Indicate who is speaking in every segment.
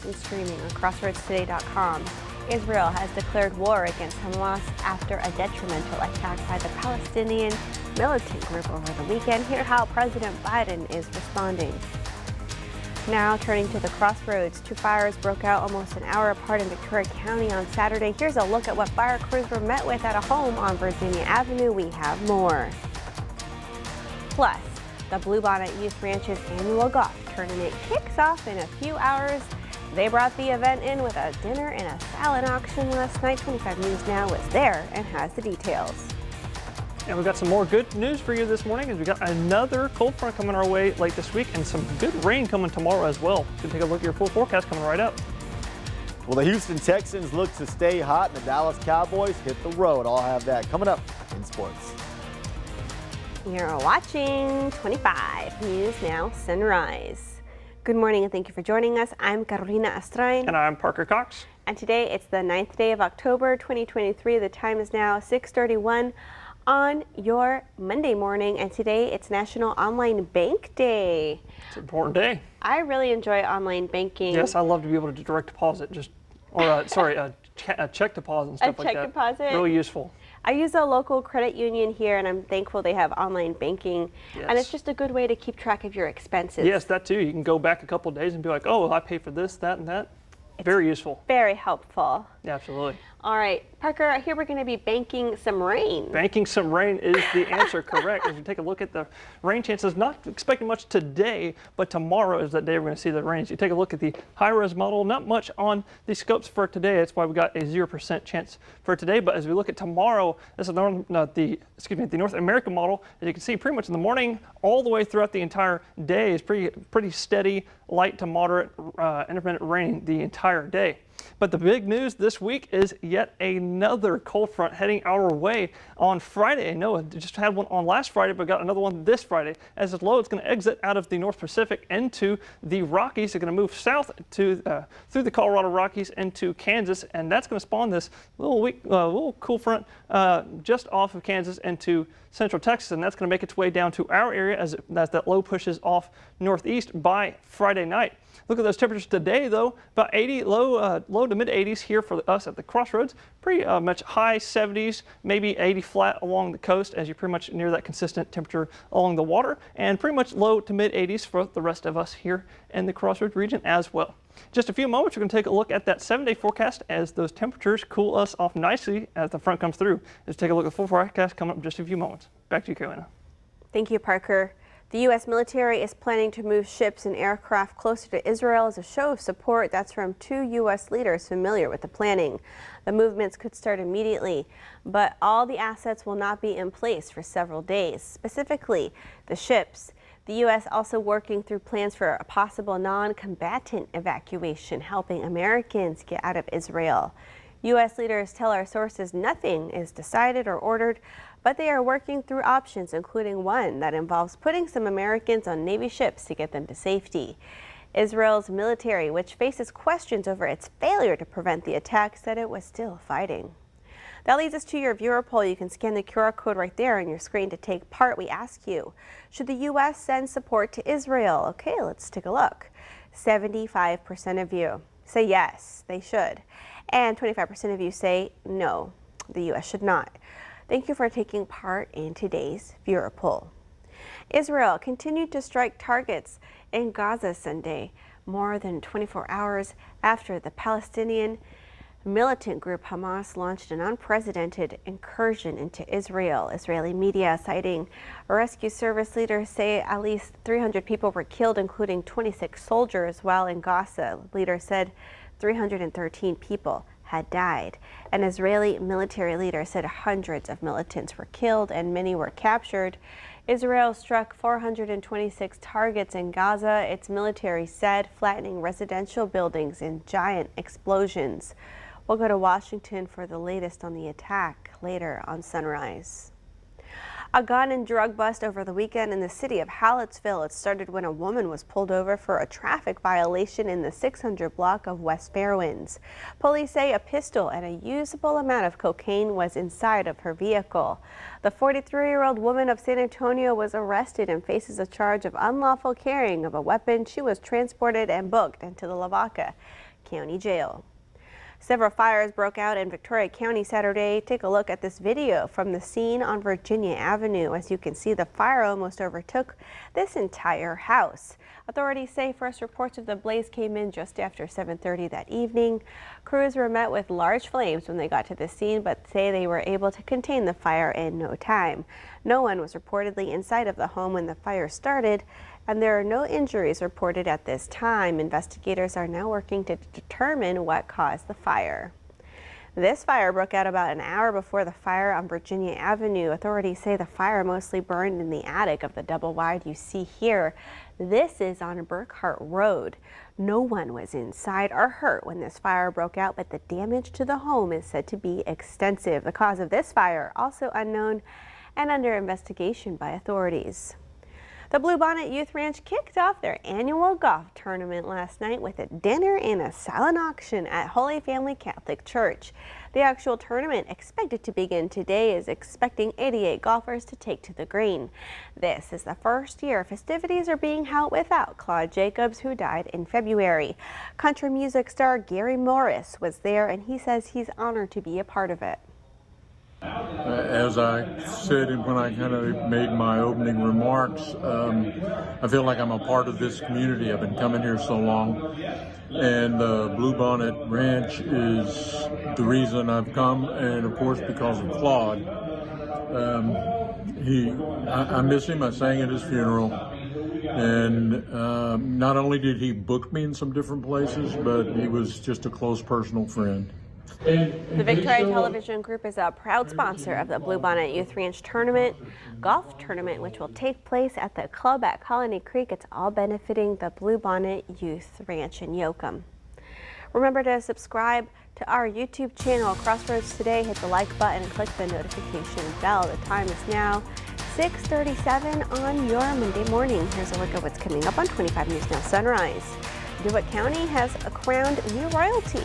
Speaker 1: and streaming on CrossroadsToday.com. Israel has declared war against Hamas after a detrimental attack by the Palestinian militant group over the weekend. Hear how President Biden is responding. Now turning to the Crossroads, 2 fires broke out almost an hour apart in Victoria County on Saturday. Here's a look at what fire crews were met with at a home on Virginia Avenue. We have more. Plus, the Bluebonnet Youth Ranch's annual golf tournament kicks off in a few hours. They brought the event in with a dinner and a salad auction last night. 25 News Now was there and has the details.
Speaker 2: And we've got some more good news for you this morning as we got another cold front coming our way late this week and some good rain coming tomorrow as well. You can take a look at your full forecast coming right up.
Speaker 3: Well, the Houston Texans look to stay hot and the Dallas Cowboys hit the road. I'll have that coming up in sports.
Speaker 1: You're watching 25 News Now Sunrise. Good morning and thank you for joining us. I'm Carolina Astrain.
Speaker 2: And I'm Parker Cox.
Speaker 1: And today it's the 9th day of October 2023. The time is now 6:31 on your Monday morning. And today it's National Online Bank Day.
Speaker 2: It's an important day.
Speaker 1: I really enjoy online banking.
Speaker 2: Yes, I love to be able to direct deposit a check deposit and stuff like that.
Speaker 1: A check deposit?
Speaker 2: Really useful.
Speaker 1: I use a local credit union here, and I'm thankful they have online banking.
Speaker 2: Yes.
Speaker 1: And it's just a good way to keep track of your expenses.
Speaker 2: Yes, that too. You can go back a couple of days and be like, oh, I pay for this, that, and that. Very useful.
Speaker 1: Very helpful.
Speaker 2: Yeah, absolutely.
Speaker 1: All right, Parker, I hear we're going to be banking some rain.
Speaker 2: Banking some rain is the answer, correct. As you take a look at the rain chances, not expecting much today, but tomorrow is that day we're going to see the rains. You take a look at the high-res model, not much on the scopes for today. That's why we got a 0% chance for today. But as we look at tomorrow, this is the North American model. As you can see, pretty much in the morning, all the way throughout the entire day is pretty steady, light to moderate intermittent rain the entire day. But the big news this week is yet another cold front heading our way on Friday. No, just had one on last Friday, but got another one this Friday. As it's low, it's going to exit out of the North Pacific into the Rockies. It's going to move south to through the Colorado Rockies into Kansas, and that's going to spawn this little cool front just off of Kansas into central Texas, and that's going to make its way down to our area as that low pushes off northeast by Friday night. Look at those temperatures today, though. About 80, low to mid 80s here for us at the Crossroads. Pretty much high 70s, maybe 80 flat along the coast as you're pretty much near that consistent temperature along the water, and pretty much low to mid 80s for the rest of us here in the Crossroads region as well. Just a few moments, we're going to take a look at that 7-day forecast as those temperatures cool us off nicely as the front comes through. Let's take a look at the full forecast coming up in just a few moments. Back to you, Carolina.
Speaker 1: Thank you, Parker. The U.S. military is planning to move ships and aircraft closer to Israel as a show of support. That's from 2 U.S. leaders familiar with the planning. The movements could start immediately, but all the assets will not be in place for several days, specifically the ships. The U.S. also working through plans for a possible non-combatant evacuation, helping Americans get out of Israel. U.S. leaders tell our sources nothing is decided or ordered, but they are working through options, including one that involves putting some Americans on Navy ships to get them to safety. Israel's military, which faces questions over its failure to prevent the attack, said it was still fighting. That leads us to your viewer poll. You can scan the QR code right there on your screen to take part. We ask you, should the U.S. send support to Israel? Okay, let's take a look. 75% of you say yes, they should. And 25% of you say no, the U.S. should not. Thank you for taking part in today's viewer poll. Israel continued to strike targets in Gaza Sunday, more than 24 hours after the Palestinian militant group Hamas launched an unprecedented incursion into Israel. Israeli media citing rescue service leaders say at least 300 people were killed, including 26 soldiers, while in Gaza, leaders said 313 people had died. An Israeli military leader said hundreds of militants were killed and many were captured. Israel struck 426 targets in Gaza, its military said, flattening residential buildings in giant explosions. We'll go to Washington for the latest on the attack later on Sunrise. A gun and drug bust over the weekend in the city of Hallettsville. It started when a woman was pulled over for a traffic violation in the 600 block of West Fairwinds. Police say a pistol and a usable amount of cocaine was inside of her vehicle. The 43-year-old woman of San Antonio was arrested and faces a charge of unlawful carrying of a weapon. She was transported and booked into the Lavaca County Jail. Several fires broke out in Victoria County Saturday. Take a look at this video from the scene on Virginia Avenue. As you can see, the fire almost overtook this entire house. Authorities say first reports of the blaze came in just after 7:30 that evening. Crews were met with large flames when they got to the scene, but say they were able to contain the fire in no time. No one was reportedly inside of the home when the fire started, and there are no injuries reported at this time. Investigators are now working to determine what caused the fire. This fire broke out about an hour before the fire on Virginia Avenue. Authorities say the fire mostly burned in the attic of the double wide you see here. This is on Burkhart Road. No one was inside or hurt when this fire broke out, but the damage to the home is said to be extensive. The cause of this fire also unknown and under investigation by authorities. The Bluebonnet Youth Ranch kicked off their annual golf tournament last night with a dinner and a silent auction at Holy Family Catholic Church. The actual tournament, expected to begin today, is expecting 88 golfers to take to the green. This is the first year festivities are being held without Claude Jacobs, who died in February. Country music star Gary Morris was there, and he says he's honored to be a part of it.
Speaker 4: As I said when I kind of made my opening remarks, I feel like I'm a part of this community. I've been coming here so long, and the Bluebonnet Ranch is the reason I've come, and of course because of Claude. I miss him. I sang at his funeral, and not only did he book me in some different places, but he was just a close personal friend.
Speaker 1: The Victoria Television Group is a proud sponsor of the Bluebonnet Youth Ranch Tournament, golf tournament, which will take place at the club at Colony Creek. It's all benefiting the Bluebonnet Youth Ranch in Yoakum. Remember to subscribe to our YouTube channel, Crossroads Today. Hit the like button and click the notification bell. The time is now 6:37 on your Monday morning. Here's a look at what's coming up on 25 News Now Sunrise. DeWitt County has a crowned new royalty.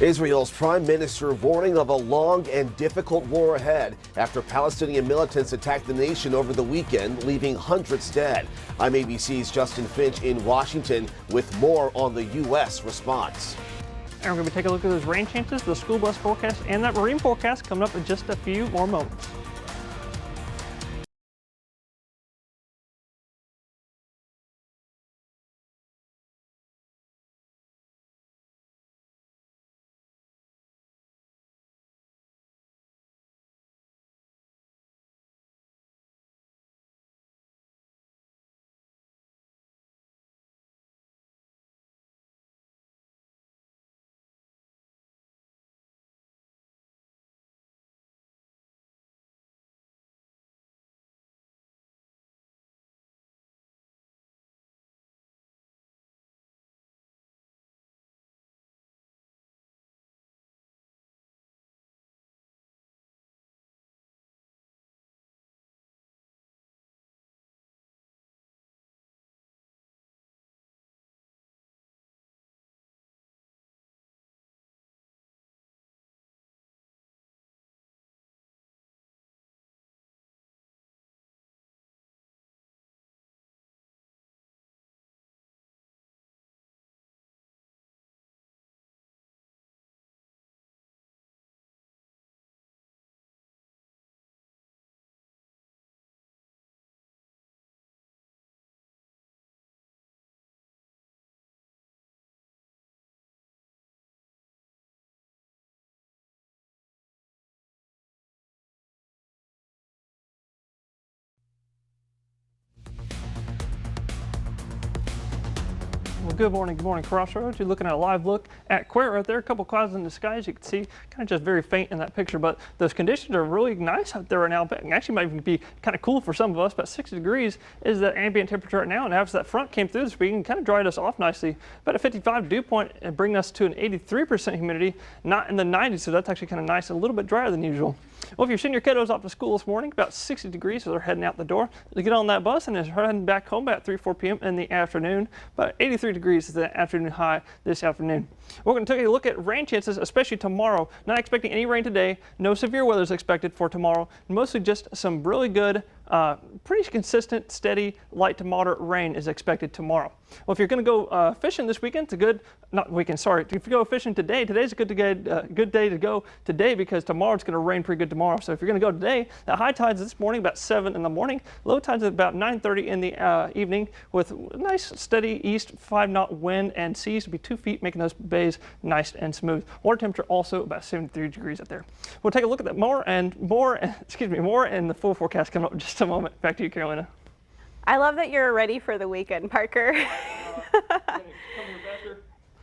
Speaker 5: Israel's prime minister warning of a long and difficult war ahead after Palestinian militants attacked the nation over the weekend, leaving hundreds dead. I'm ABC's Justin Finch in Washington with more on the U.S. response.
Speaker 2: And we're going to take a look at those rain chances, the school bus forecast, and that marine forecast coming up in just a few more moments. Well, good morning, Crossroads. You're looking at a live look at Cuero right there. A couple clouds in the sky, as you can see, kind of just very faint in that picture, but those conditions are really nice out there right now. But actually might even be kind of cool for some of us. About 60 degrees is the ambient temperature right now, and after that front came through this week and kind of dried us off nicely. About a 55 dew point and bringing us to an 83% humidity, not in the 90s, so that's actually kind of nice, a little bit drier than usual. Well, if you're sending your kiddos off to school this morning, about 60 degrees, so they're heading out the door. They get on that bus and is heading back home about 3-4 p.m. in the afternoon. About 83 degrees is the afternoon high this afternoon. We're going to take a look at rain chances, especially tomorrow. Not expecting any rain today. No severe weather is expected for tomorrow. Mostly just some really good pretty consistent, steady, light to moderate rain is expected tomorrow. Well, if you're going to go fishing this weekend, it's a good, not weekend, sorry. If you go fishing today, today's a good day to go today because tomorrow it's going to rain pretty good tomorrow. So if you're going to go today, the high tide's this morning about 7 in the morning, low tide's at about 9:30 in the evening with nice steady east 5-knot wind and seas to be 2 feet, making those bays nice and smooth. Water temperature also about 73 degrees out there. We'll take a look at that more in the full forecast coming up in just a moment. Back to you, Carolina.
Speaker 1: I love that you're ready for the weekend, Parker.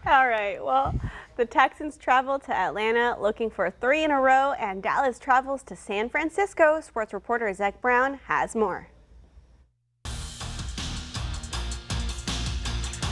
Speaker 1: All right, well, the Texans travel to Atlanta looking for 3 in a row, and Dallas travels to San Francisco. Sports reporter Zach Brown has more.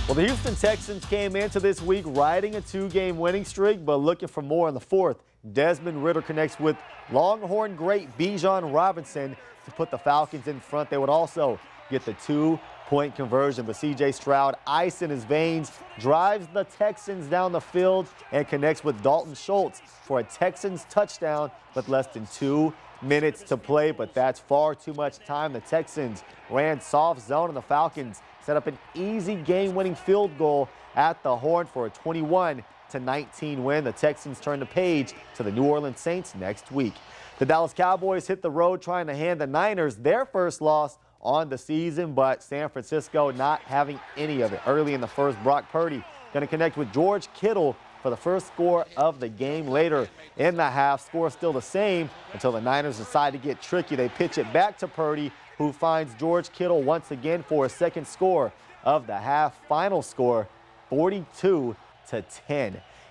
Speaker 3: Well, the Houston Texans came into this week riding a 2-game winning streak, but looking for more in the 4th. Desmond Ridder connects with Longhorn great Bijan Robinson to put the Falcons in front. They would also get the 2-point conversion, but C.J. Stroud, ice in his veins, drives the Texans down the field and connects with Dalton Schultz for a Texans touchdown with less than 2 minutes to play, but that's far too much time. The Texans ran soft zone and the Falcons set up an easy game-winning field goal at the Horn for a 21-19 win. The Texans turn the page to the New Orleans Saints next week. The Dallas Cowboys hit the road trying to hand the Niners their first loss on the season, but San Francisco not having any of it. Early in the first, Brock Purdy going to connect with George Kittle for the first score of the game. Later in the half, score still the same until the Niners decide to get tricky. They pitch it back to Purdy, who finds George Kittle once again for a second score of the half. Final score, 42-10.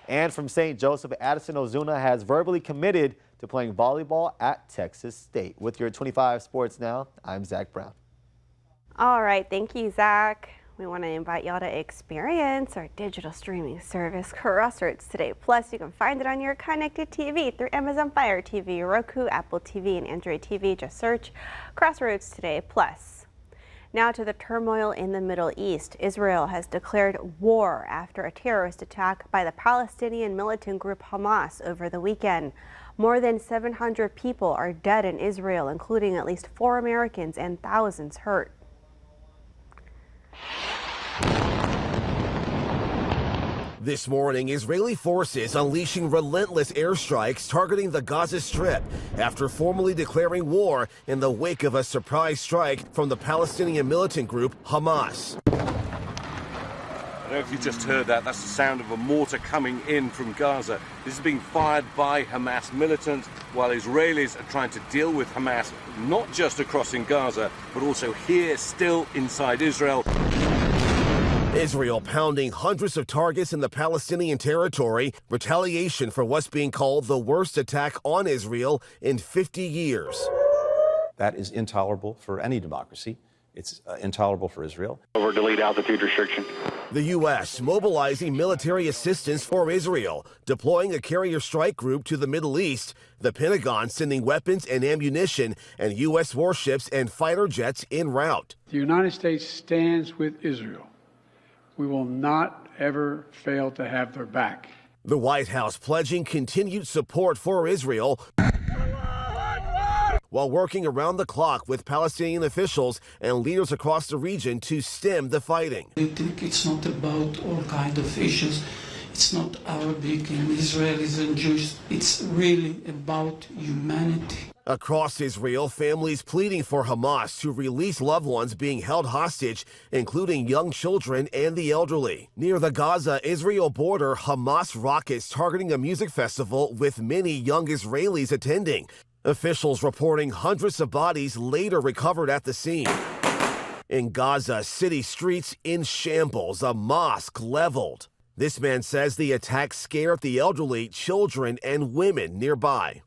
Speaker 3: And from St. Joseph, Addison Ozuna has verbally committed to playing volleyball at Texas State. With your 25 Sports Now, I'm Zach Brown.
Speaker 1: All right, thank you, Zach. We want to invite y'all to experience our digital streaming service, Crossroads Today Plus. You can find it on your connected TV through Amazon Fire TV, Roku, Apple TV, and Android TV. Just search Crossroads Today Plus. Now to the turmoil in the Middle East. Israel has declared war after a terrorist attack by the Palestinian militant group Hamas over the weekend. More than 700 people are dead in Israel, including at least 4 Americans and thousands hurt.
Speaker 5: This morning, Israeli forces unleashing relentless airstrikes targeting the Gaza Strip after formally declaring war in the wake of a surprise strike from the Palestinian militant group Hamas.
Speaker 6: I don't know if you just heard that. That's the sound of a mortar coming in from Gaza. This is being fired by Hamas militants while Israelis are trying to deal with Hamas, not just across in Gaza, but also here, still inside Israel.
Speaker 5: Israel pounding hundreds of targets in the Palestinian territory, retaliation for what's being called the worst attack on Israel in 50 years.
Speaker 7: That is intolerable for any democracy. It's intolerable for Israel.
Speaker 8: Over delete altitude restriction.
Speaker 5: The U.S. mobilizing military assistance for Israel, deploying a carrier strike group to the Middle East, the Pentagon sending weapons and ammunition, and U.S. warships and fighter jets en route.
Speaker 9: The United States stands with Israel. We will not ever fail to have their back.
Speaker 5: The White House pledging continued support for Israel while working around the clock with Palestinian officials and leaders across the region to stem the fighting.
Speaker 10: I think it's not about all kinds of issues. It's not Arabic and Israelis and Jews. It's really about humanity.
Speaker 5: Across Israel, families pleading for Hamas to release loved ones being held hostage, including young children and the elderly. Near the Gaza-Israel border, Hamas rockets targeting a music festival with many young Israelis attending. Officials reporting hundreds of bodies later recovered at the scene. In Gaza, city streets in shambles, a mosque leveled. This man says the attack scared the elderly, children, and women nearby.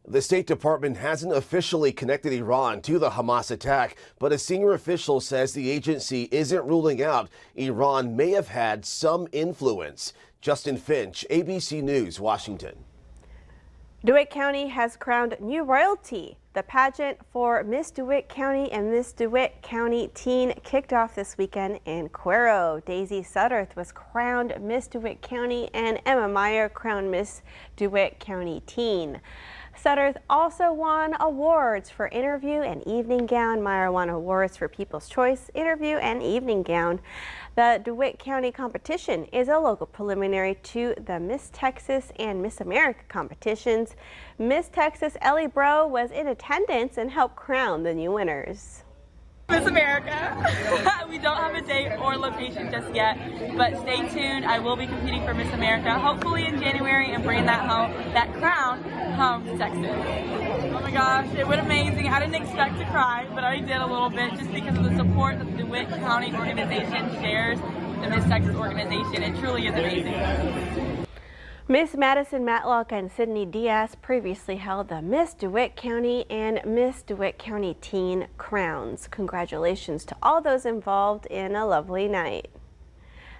Speaker 5: The State Department hasn't officially connected Iran to the Hamas attack, but a senior official says the agency isn't ruling out Iran may have had some influence. Justin Finch, ABC News, Washington.
Speaker 1: DeWitt County has crowned new royalty. The pageant for Miss DeWitt County and Miss DeWitt County Teen kicked off this weekend in Cuero. Daisy Sudderth was crowned Miss DeWitt County and Emma Meyer crowned Miss DeWitt County Teen. Sutterth also won awards for interview and evening gown. Meyer won awards for People's Choice interview and evening gown. The DeWitt County competition is a local preliminary to the Miss Texas and Miss America competitions. Miss Texas Ellie Bro was in attendance and helped crown the new winners.
Speaker 8: Miss America. We don't have a date or location just yet, but stay tuned. I will be competing for Miss America, hopefully in January, and bring that crown home to Texas. Oh my gosh, it went amazing. I didn't expect to cry, but I did a little bit just because of the support that the DeWitt County organization shares with the Miss Texas organization. It truly is amazing.
Speaker 1: Miss Madison Matlock and Sydney Diaz previously held the Miss DeWitt County and Miss DeWitt County Teen crowns. Congratulations to all those involved in a lovely night.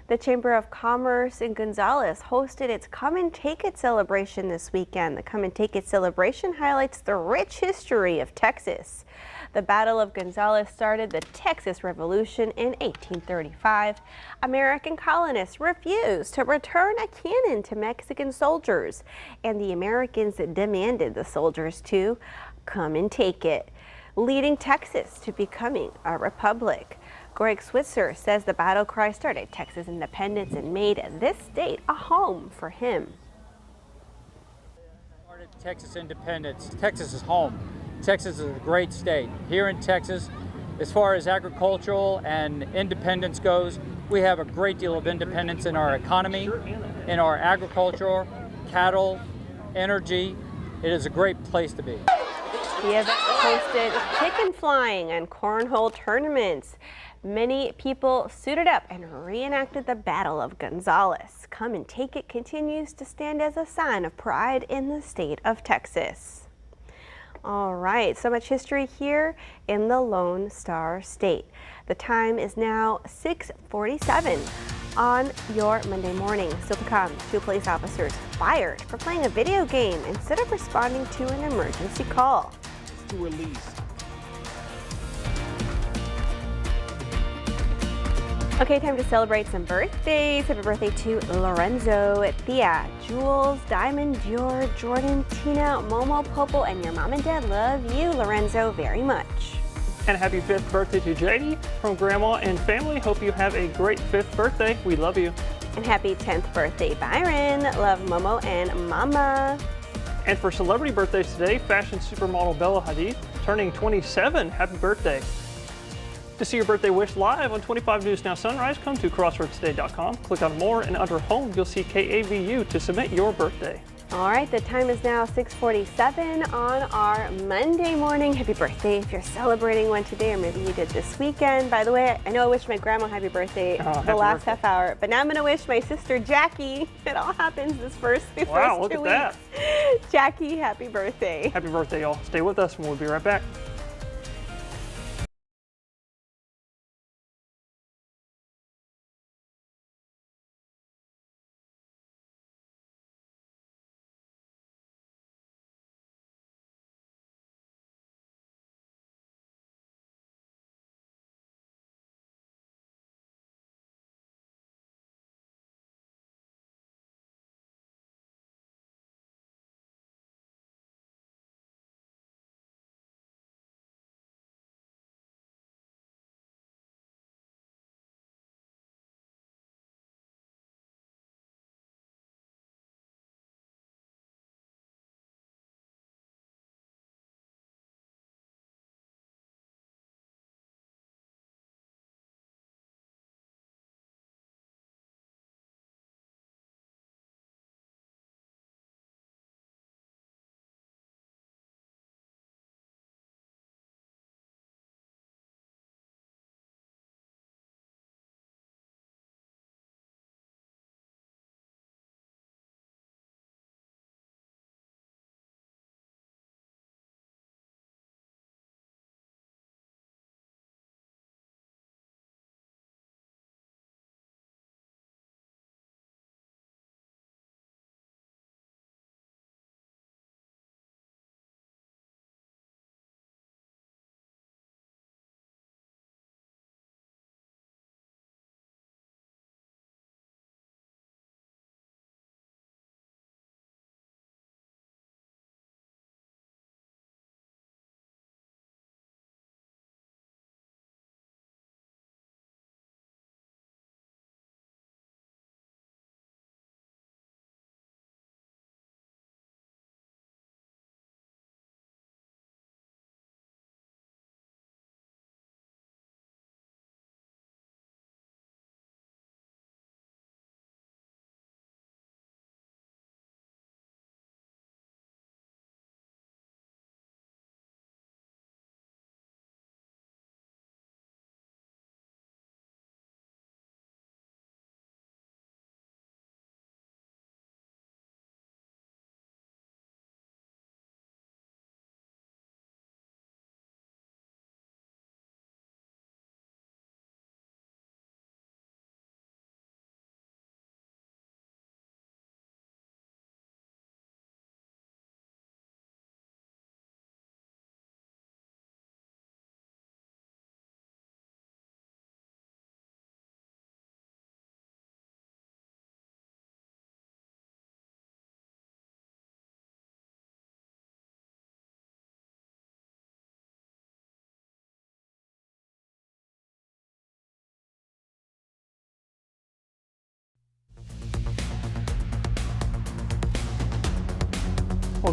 Speaker 1: The Chamber of Commerce in Gonzales hosted its Come and Take It celebration this weekend. The Come and Take It celebration highlights the rich history of Texas. The Battle of Gonzales started the Texas Revolution in 1835. American colonists refused to return a cannon to Mexican soldiers, and the Americans demanded the soldiers to come and take it, leading Texas to becoming a republic. Greg Switzer says the battle cry started Texas independence and made this state a home for him.
Speaker 11: Started Texas independence. Texas is home. Texas is a great state. Here in Texas, as far as agricultural and independence goes, we have a great deal of independence in our economy, in our agriculture, cattle, energy. It is a great place to be.
Speaker 1: The event hosted chicken flying and cornhole tournaments. Many people suited up and reenacted the Battle of Gonzales. Come and Take It continues to stand as a sign of pride in the state of Texas. All right, so much history here in the Lone Star State. The time is now 6:47 on your Monday morning. Still to come, 2 police officers fired for playing a video game instead of responding to an emergency call.
Speaker 3: To release.
Speaker 1: Okay, time to celebrate some birthdays. Happy birthday to Lorenzo, Thea, Jules, Diamond, Dior, Jordan, Tina, Momo, Popo, and your mom and dad love you, Lorenzo, very much.
Speaker 2: And happy 5th birthday to JD from Grandma and family. Hope you have a great 5th birthday. We love you.
Speaker 1: And happy 10th birthday, Byron. Love Momo and Mama.
Speaker 2: And for celebrity birthdays today, fashion supermodel Bella Hadid turning 27. Happy birthday. To see your birthday wish live on 25 News Now Sunrise, come to crosswordstoday.com, click on More, and under Home, you'll see KAVU to submit your birthday.
Speaker 1: All right, the time is now 6:47 on our Monday morning. Happy birthday if you're celebrating one today, or maybe you did this weekend. By the way, I know I wished my grandma happy birthday the last half hour, but now I'm going to wish my sister Jackie. It all happens these first 2
Speaker 2: look
Speaker 1: weeks.
Speaker 2: at that.
Speaker 1: Jackie, happy birthday.
Speaker 2: Happy birthday, y'all. Stay with us, and we'll be right back.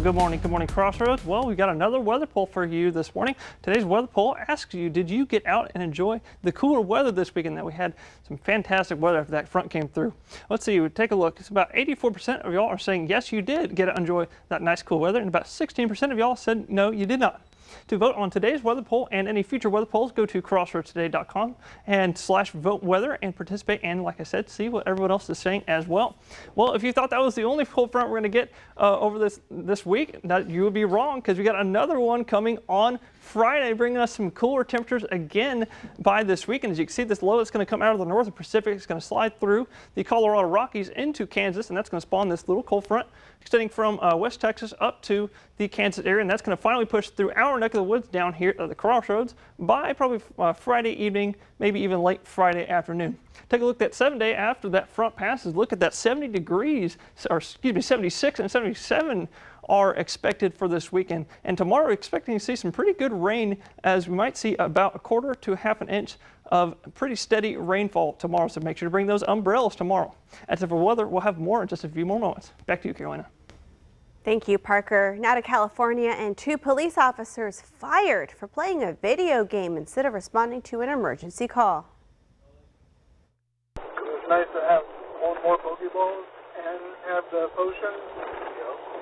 Speaker 2: Well, good morning, Crossroads. Well, we've got another weather poll for you this morning. Today's weather poll asks you, did you get out and enjoy the cooler weather this weekend? That we had some fantastic weather after that front came through. Let's see, take a look. It's about 84% of y'all are saying yes, you did get to enjoy that nice cool weather, and about 16% of y'all said no, you did not. To vote on today's weather poll and any future weather polls, go to crossroadstoday.com and /vote weather and participate. And like I said, see what everyone else is saying as well. Well, if you thought that was the only cold front we're going to get over this week, that you would be wrong, because we got another one coming on Friday, bringing us some cooler temperatures again by this weekend. As you can see, this low is going to come out of the northern Pacific. It's going to slide through the Colorado Rockies into Kansas, and that's going to spawn this little cold front extending from West Texas up to the Kansas area, and that's going to finally push through our neck of the woods down here at the Crossroads by probably Friday evening, maybe even late Friday afternoon. Take a look at that 7 day after that front passes. Look at that 70 degrees, or excuse me, 76 and 77 are expected for this weekend. And tomorrow we're expecting to see some pretty good rain, as we might see about 1/4 to 1/2 inch of pretty steady rainfall tomorrow. So make sure to bring those umbrellas tomorrow. As for weather, we'll have more in just a few more moments. Back to you, Carolina.
Speaker 1: Thank you, Parker. Now to California, and 2 police officers fired for playing a video game instead of responding to an emergency call.
Speaker 12: It's nice to have more Pokeballs and have the potion.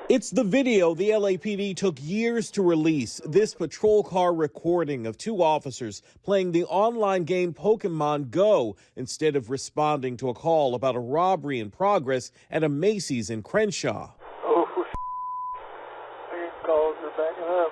Speaker 13: It's the video the LAPD took years to release. This patrol car recording of 2 officers playing the online game Pokemon Go instead of responding to a call about a robbery in progress at a Macy's in Crenshaw.
Speaker 12: These calls are backing up.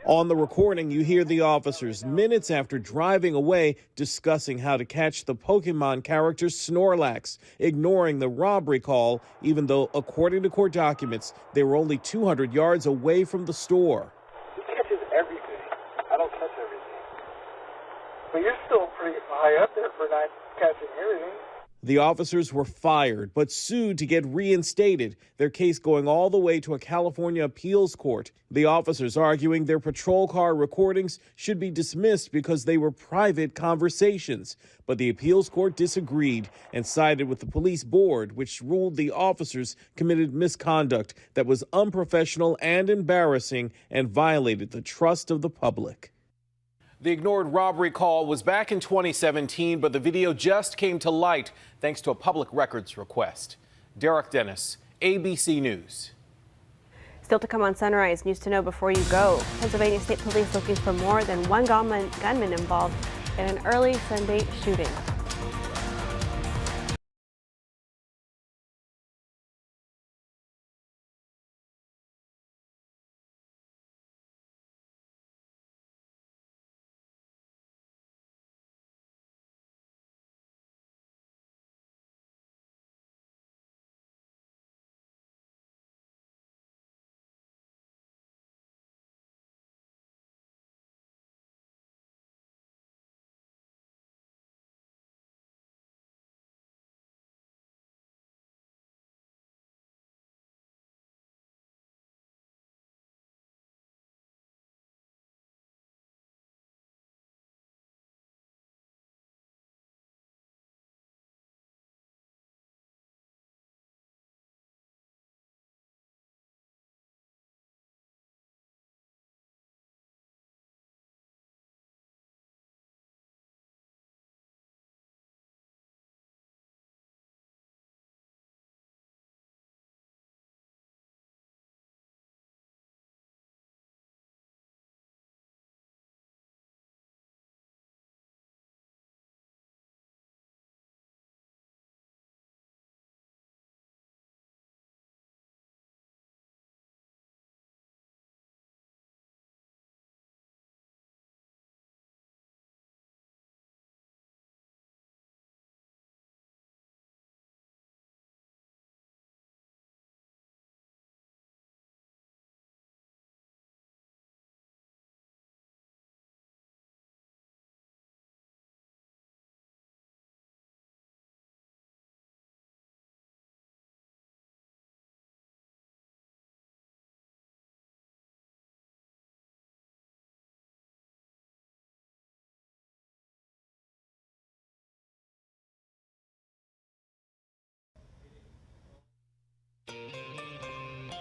Speaker 13: On the recording, you hear the officers minutes after driving away discussing how to catch the Pokemon character Snorlax, ignoring the robbery call, even though, according to court documents, they were only 200 yards away from the store.
Speaker 12: He catches everything. I don't catch everything. But you're still pretty high up there for not catching everything.
Speaker 13: The officers were fired, but sued to get reinstated, their case going all the way to a California appeals court. The officers arguing their patrol car recordings should be dismissed because they were private conversations. But the appeals court disagreed and sided with the police board, which ruled the officers committed misconduct that was unprofessional and embarrassing and violated the trust of the public.
Speaker 14: The ignored robbery call was back in 2017, but the video just came to light thanks to a public records request. Derek Dennis, ABC News.
Speaker 1: Still to come on Sunrise, news to know before you go. Pennsylvania State Police looking for more than 1 gunman involved in an early Sunday shooting.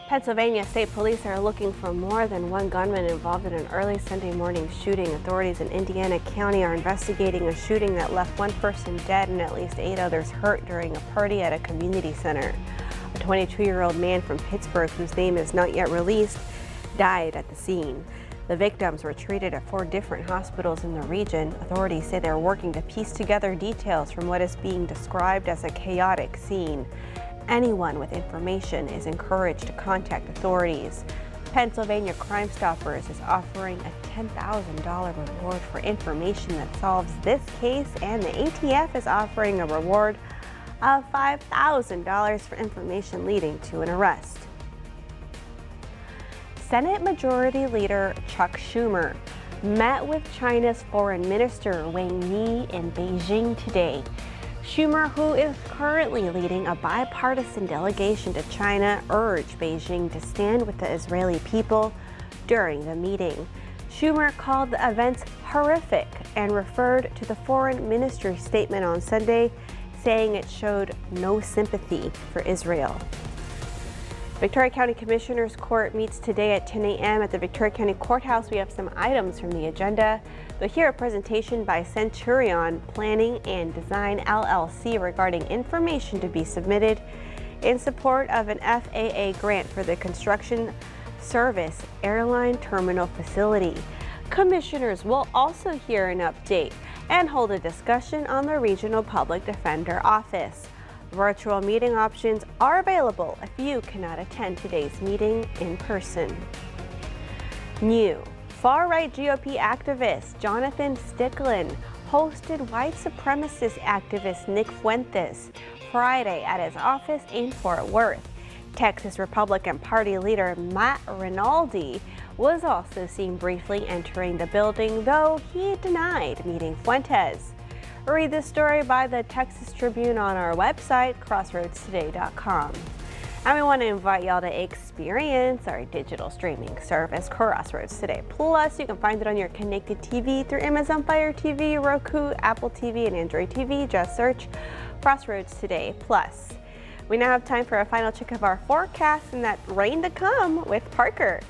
Speaker 1: Pennsylvania State Police are looking for more than one gunman involved in an early Sunday morning shooting. Authorities in Indiana County are investigating a shooting that left one person dead and at least 8 others hurt during a party at a community center. A 22-year-old man from Pittsburgh, whose name is not yet released, died at the scene. The victims were treated at 4 different hospitals in the region. Authorities say they're working to piece together details from what is being described as a chaotic scene. Anyone with information is encouraged to contact authorities. Pennsylvania Crime Stoppers is offering a $10,000 reward for information that solves this case, and the ATF is offering a reward of $5,000 for information leading to an arrest. Senate Majority Leader Chuck Schumer met with China's Foreign Minister Wang Yi in Beijing today. Schumer, who is currently leading a bipartisan delegation to China, urged Beijing to stand with the Israeli people during the meeting. Schumer called the events horrific and referred to the foreign ministry statement on Sunday, saying it showed no sympathy for Israel. Victoria County Commissioner's Court meets today at 10 a.m. at the Victoria County Courthouse. We have some items from the agenda. We'll hear a presentation by Centurion Planning and Design LLC regarding information to be submitted in support of an FAA grant for the construction service airline terminal facility. Commissioners will also hear an update and hold a discussion on the Regional Public Defender Office. Virtual meeting options are available if you cannot attend today's meeting in person. New far-right GOP activist Jonathan Stickland hosted white supremacist activist Nick Fuentes Friday at his office in Fort Worth. Texas Republican Party leader Matt Rinaldi was also seen briefly entering the building, though he denied meeting Fuentes. Read this story by the Texas Tribune on our website, crossroadstoday.com. And we want to invite y'all to experience our digital streaming service, Crossroads Today Plus. You can find it on your connected TV through Amazon Fire TV, Roku, Apple TV, and Android TV. Just search Crossroads Today Plus. We now have time for a final check of our forecast and that rain to come with Parker.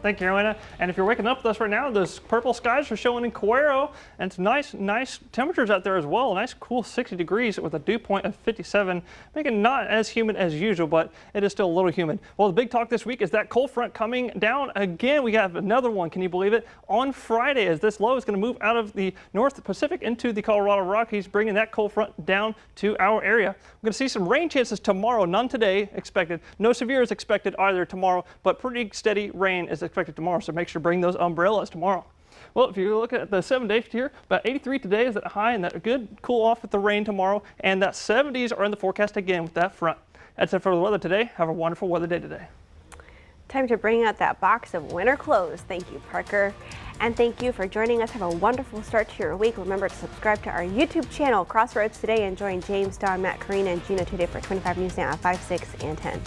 Speaker 2: Thank you, Carolina. And if you're waking up with us right now, those purple skies are showing in Cuero, and it's nice temperatures out there as well. A nice cool 60 degrees with a dew point of 57, making it not as humid as usual, but it is still a little humid. Well, the big talk this week is that cold front coming down again. We have another one, can you believe it? On Friday, as this low is going to move out of the North Pacific into the Colorado Rockies, bringing that cold front down to our area. We're going to see some rain chances tomorrow, none today expected. No severe is expected either tomorrow, but pretty steady rain is expected tomorrow, so make sure to bring those umbrellas tomorrow. Well, if you look at the 7-day here, about 83 today is that high, and that good cool off with the rain tomorrow, and that 70s are in the forecast again with that front. That's it for the weather today. Have a wonderful weather day today.
Speaker 1: Time to bring out that box of winter clothes. Thank you, Parker. And thank you for joining us. Have a wonderful start to your week. Remember to subscribe to our YouTube channel, Crossroads Today, and join James, Don, Matt, Karina, and Gina today for 25 News Now at 5, 6, and 10.